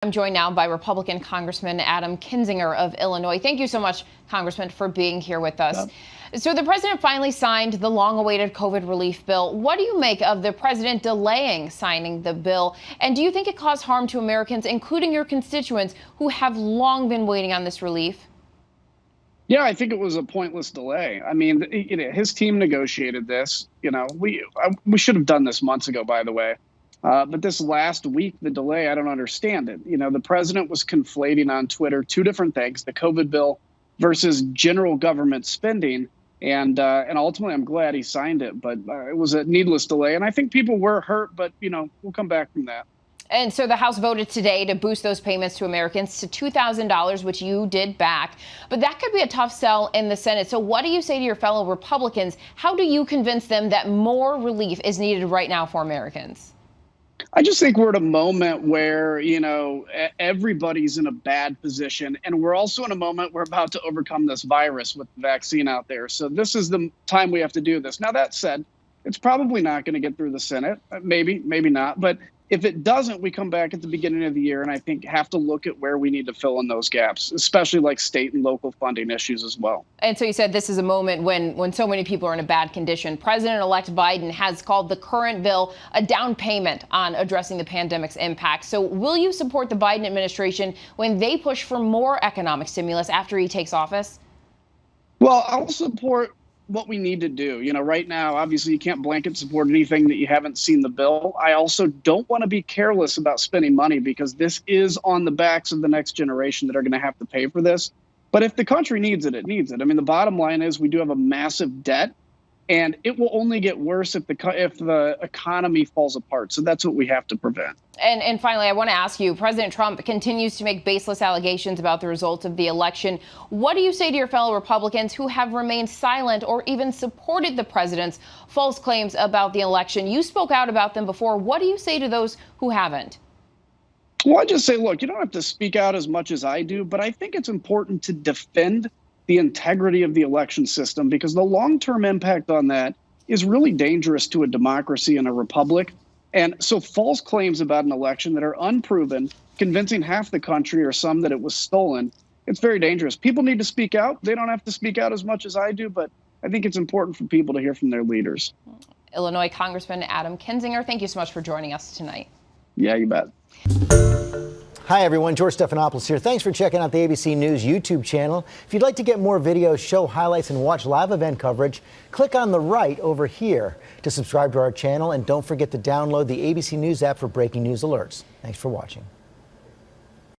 I'm joined now by Republican Congressman Adam Kinzinger of Illinois. Thank you so much, Congressman, for being here with us. So the president finally signed the long-awaited COVID relief bill. What do you make of the president delaying signing the bill? And do you think it caused harm to Americans, including your constituents, who have long been waiting on this relief? Yeah, I think it was a pointless delay. I mean, his team negotiated this. We should have done this months ago, by the way. But this last week, the delay, I don't understand it. The president was conflating on Twitter two different things: the COVID bill versus general government spending. And ultimately, I'm glad he signed it. But it was a needless delay. And I think people were hurt. But, we'll come back from that. And so the House voted today to boost those payments to Americans to $2,000, which you did back. But that could be a tough sell in the Senate. So what do you say to your fellow Republicans? How do you convince them that more relief is needed right now for Americans? I just think we're at a moment where, everybody's in a bad position. And we're also in a moment we're about to overcome this virus with the vaccine out there. So this is the time we have to do this. Now, that said, it's probably not going to get through the Senate. Maybe not. But if it doesn't, we come back at the beginning of the year and I think have to look at where we need to fill in those gaps, especially like state and local funding issues as well. And so you said this is a moment when so many people are in a bad condition. President-elect Biden has called the current bill a down payment on addressing the pandemic's impact. So will you support the Biden administration when they push for more economic stimulus after he takes office? Well, I'll support what we need to do. Right now, obviously, you can't blanket support anything that you haven't seen the bill. I also don't want to be careless about spending money because this is on the backs of the next generation that are going to have to pay for this. But if the country needs it, it needs it. I mean, the bottom line is we do have a massive debt, and it will only get worse if the economy falls apart. So that's what we have to prevent. And finally, I want to ask you, President Trump continues to make baseless allegations about the results of the election. What do you say to your fellow Republicans who have remained silent or even supported the president's false claims about the election? You spoke out about them before. What do you say to those who haven't? Well, I just say, look, you don't have to speak out as much as I do, but I think it's important to defend the integrity of the election system, because the long-term impact on that is really dangerous to a democracy and a republic. And so false claims about an election that are unproven, convincing half the country or some that it was stolen, it's very dangerous. People need to speak out. They don't have to speak out as much as I do, but I think it's important for people to hear from their leaders. Illinois Congressman Adam Kinzinger, thank you so much for joining us tonight. Yeah, you bet. Hi, everyone. George Stephanopoulos here. Thanks for checking out the ABC News YouTube channel. If you'd like to get more videos, show highlights, and watch live event coverage, click on the right over here to subscribe to our channel. And don't forget to download the ABC News app for breaking news alerts. Thanks for watching.